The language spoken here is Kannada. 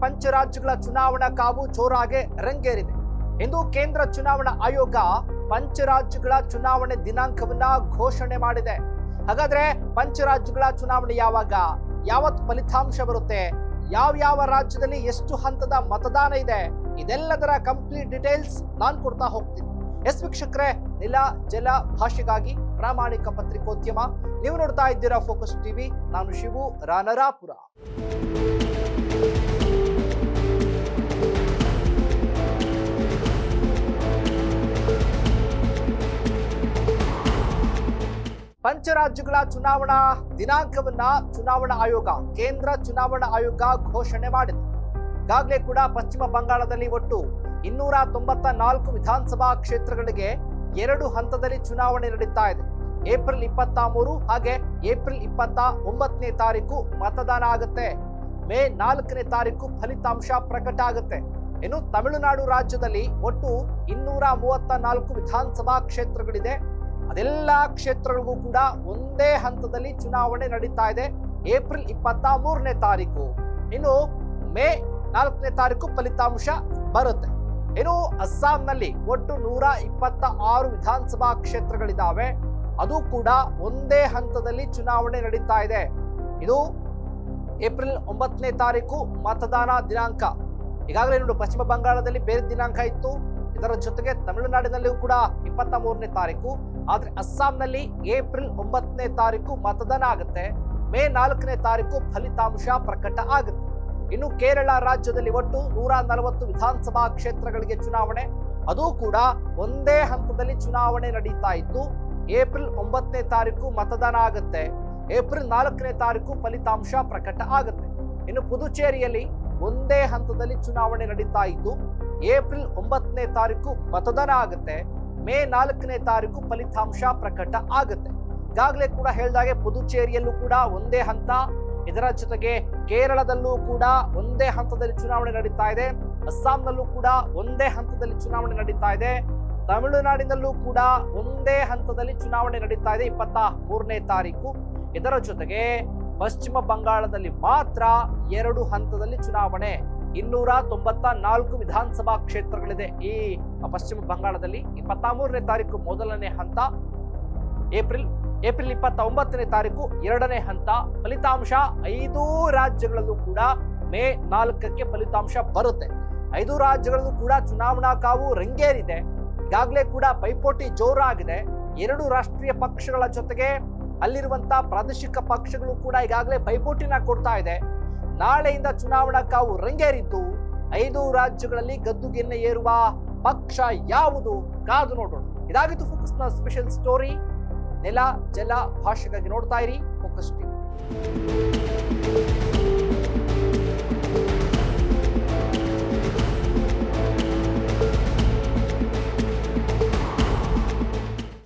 ಪಂಚರಾಜ್ಯಗಳ ಚುನಾವಣಾ ಕಾವು ಜೋರಾಗಿ ರಂಗೇರಿದೆ. ಇಂದು ಕೇಂದ್ರ ಚುನಾವಣಾ ಆಯೋಗ ಪಂಚರಾಜ್ಯಗಳ ಚುನಾವಣೆ ದಿನಾಂಕವನ್ನ ಘೋಷಣೆ ಮಾಡಿದೆ. ಹಾಗಾದ್ರೆ ಪಂಚರಾಜ್ಯಗಳ ಚುನಾವಣೆ ಯಾವಾಗ, ಯಾವತ್ತು ಫಲಿತಾಂಶ ಬರುತ್ತೆ, ಯಾವ ರಾಜ್ಯದಲ್ಲಿ ಎಷ್ಟು ಹಂತದ ಮತದಾನ ಇದೆ, ಇದೆಲ್ಲದರ ಕಂಪ್ಲೀಟ್ ಡೀಟೇಲ್ಸ್ ನಾನು ಕೊಡ್ತಾ ಹೋಗ್ತೀನಿ. ಎಸ್ ವೀಕ್ಷಕರೇ, ನೆಲ ಜಲ ಭಾಷೆಗಾಗಿ ಪ್ರಾಮಾಣಿಕ ಪತ್ರಿಕೋದ್ಯಮ. ನೀವು ನೋಡ್ತಾ ಇದ್ದೀರಾ ಫೋಕಸ್ ಟಿವಿ. ನಾನು ಶಿವು ರಾನರಾಪುರ. ಪಂಚರಾಜ್ಯಗಳ ಚುನಾವಣಾ ದಿನಾಂಕವನ್ನ ಚುನಾವಣಾ ಆಯೋಗ, ಕೇಂದ್ರ ಚುನಾವಣಾ ಆಯೋಗ ಘೋಷಣೆ ಮಾಡಿದೆ. ಈಗಾಗಲೇ ಕೂಡ ಪಶ್ಚಿಮ ಬಂಗಾಳದಲ್ಲಿ ಒಟ್ಟು 294 ವಿಧಾನಸಭಾ ಕ್ಷೇತ್ರಗಳಿಗೆ 2 ಹಂತದಲ್ಲಿ ಚುನಾವಣೆ ನಡೀತಾ ಇದೆ. ಏಪ್ರಿಲ್ 23 ಹಾಗೆ ಏಪ್ರಿಲ್ 29ನೇ ತಾರೀಕು ಮತದಾನ ಆಗುತ್ತೆ. ಮೇ 4ನೇ ತಾರೀಕು ಫಲಿತಾಂಶ ಪ್ರಕಟ ಆಗುತ್ತೆ. ಇನ್ನು ತಮಿಳುನಾಡು ರಾಜ್ಯದಲ್ಲಿ ಒಟ್ಟು 234 ವಿಧಾನಸಭಾ ಕ್ಷೇತ್ರಗಳಿದೆ. ಅದೆಲ್ಲ ಕ್ಷೇತ್ರಗಳಿಗೂ ಕೂಡ ಒಂದೇ ಹಂತದಲ್ಲಿ ಚುನಾವಣೆ ನಡೀತಾ ಇದೆ. ಏಪ್ರಿಲ್ 23ನೇ ತಾರೀಕು, ಇನ್ನು ಮೇ 4ನೇ ತಾರೀಕು ಫಲಿತಾಂಶ ಬರುತ್ತೆ. ಇನ್ನು ಅಸ್ಸಾಂನಲ್ಲಿ ಒಟ್ಟು 126 ವಿಧಾನಸಭಾ ಕ್ಷೇತ್ರಗಳಿದ್ದಾವೆ. ಅದು ಕೂಡ ಒಂದೇ ಹಂತದಲ್ಲಿ ಚುನಾವಣೆ ನಡೀತಾ ಇದೆ. ಇದು ಏಪ್ರಿಲ್ 9ನೇ ತಾರೀಕು ಮತದಾನ ದಿನಾಂಕ. ಈಗಾಗಲೇ ನೋಡಿ, ಪಶ್ಚಿಮ ಬಂಗಾಳದಲ್ಲಿ ಬೇರೆ ದಿನಾಂಕ ಇತ್ತು. ಇದರ ಜೊತೆಗೆ ತಮಿಳುನಾಡಿನಲ್ಲಿಯೂ ಕೂಡ 23ನೇ ತಾರೀಕು. ಆದ್ರೆ ಅಸ್ಸಾಂನಲ್ಲಿ ಏಪ್ರಿಲ್ 9ನೇ ತಾರೀಕು ಮತದಾನ ಆಗುತ್ತೆ. ಮೇ 4ನೇ ತಾರೀಕು ಫಲಿತಾಂಶ ಪ್ರಕಟ ಆಗುತ್ತೆ. ಇನ್ನು ಕೇರಳ ರಾಜ್ಯದಲ್ಲಿ ಒಟ್ಟು 140 ವಿಧಾನಸಭಾ ಕ್ಷೇತ್ರಗಳಿಗೆ ಚುನಾವಣೆ. ಅದು ಕೂಡ ಒಂದೇ ಹಂತದಲ್ಲಿ ಚುನಾವಣೆ ನಡೀತಾ ಇತ್ತು. ಏಪ್ರಿಲ್ 9ನೇ ತಾರೀಕು ಮತದಾನ ಆಗುತ್ತೆ. ಏಪ್ರಿಲ್ 4ನೇ ತಾರೀಕು ಫಲಿತಾಂಶ ಪ್ರಕಟ ಆಗುತ್ತೆ. ಇನ್ನು ಪುದುಚೇರಿಯಲ್ಲಿ ಒಂದೇ ಹಂತದಲ್ಲಿ ಚುನಾವಣೆ ನಡೀತಾ ಇದ್ದು ಏಪ್ರಿಲ್ 9ನೇ ತಾರೀಕು ಮತದಾನ ಆಗುತ್ತೆ. ಮೇ 4ನೇ ತಾರೀಕು ಫಲಿತಾಂಶ ಪ್ರಕಟ ಆಗುತ್ತೆ. ಈಗಾಗಲೇ ಕೂಡ ಹೇಳಿದಾಗೆ ಪುದುಚೇರಿಯಲ್ಲೂ ಕೂಡ ಒಂದೇ ಹಂತ. ಇದರ ಜೊತೆಗೆ ಕೇರಳದಲ್ಲೂ ಕೂಡ ಒಂದೇ ಹಂತದಲ್ಲಿ ಚುನಾವಣೆ ನಡೀತಾ ಇದೆ. ಅಸ್ಸಾಂನಲ್ಲೂ ಕೂಡ ಒಂದೇ ಹಂತದಲ್ಲಿ ಚುನಾವಣೆ ನಡೀತಾ ಇದೆ. ತಮಿಳುನಾಡಿನಲ್ಲೂ ಕೂಡ ಒಂದೇ ಹಂತದಲ್ಲಿ ಚುನಾವಣೆ ನಡೀತಾ ಇದೆ 23ನೇ ತಾರೀಕು. ಇದರ ಜೊತೆಗೆ ಪಶ್ಚಿಮ ಬಂಗಾಳದಲ್ಲಿ ಮಾತ್ರ 2 ಹಂತದಲ್ಲಿ ಚುನಾವಣೆ. 294 ವಿಧಾನಸಭಾ ಕ್ಷೇತ್ರಗಳಿದೆ ಈ ಪಶ್ಚಿಮ ಬಂಗಾಳದಲ್ಲಿ. 23ನೇ ತಾರೀಕು ಮೊದಲನೇ ಹಂತ, ಏಪ್ರಿಲ್ 29ನೇ ತಾರೀಕು 2ನೇ ಹಂತ. ಫಲಿತಾಂಶ 5 ರಾಜ್ಯಗಳಲ್ಲೂ ಕೂಡ ಮೇ 4ಕ್ಕೆ ಫಲಿತಾಂಶ ಬರುತ್ತೆ. 5 ರಾಜ್ಯಗಳಲ್ಲೂ ಕೂಡ ಚುನಾವಣಾ ಕಾವು ರಂಗೇರಿದೆ. ಈಗಾಗಲೇ ಕೂಡ ಪೈಪೋಟಿ ಜೋರಾಗಿದೆ. 2 ರಾಷ್ಟ್ರೀಯ ಪಕ್ಷಗಳ ಜೊತೆಗೆ ಅಲ್ಲಿರುವಂತಹ ಪ್ರಾದೇಶಿಕ ಪಕ್ಷಗಳು ಕೂಡ ಈಗಾಗಲೇ ಪೈಪೋಟಿನ ಕೊಡ್ತಾ ಇದೆ. ನಾಳೆಯಿಂದ ಚುನಾವಣಾ ಕಾವು ರಂಗೇರಿದ್ದು 5 ರಾಜ್ಯಗಳಲ್ಲಿ ಗದ್ದುಗೆನ್ನ ಏರುವ ಪಕ್ಷ ಯಾವುದು, ಕಾದು ನೋಡೋಣ. ಇದಾಗಿತ್ತು ಫೋಕಸ್ನ ಸ್ಪೆಷಲ್ ಸ್ಟೋರಿ. ನೆಲ ಜಲ ಭಾಷೆಗಾಗಿ ನೋಡ್ತಾ ಇರಿ ಫೋಕಸ್ ಟಿವಿ.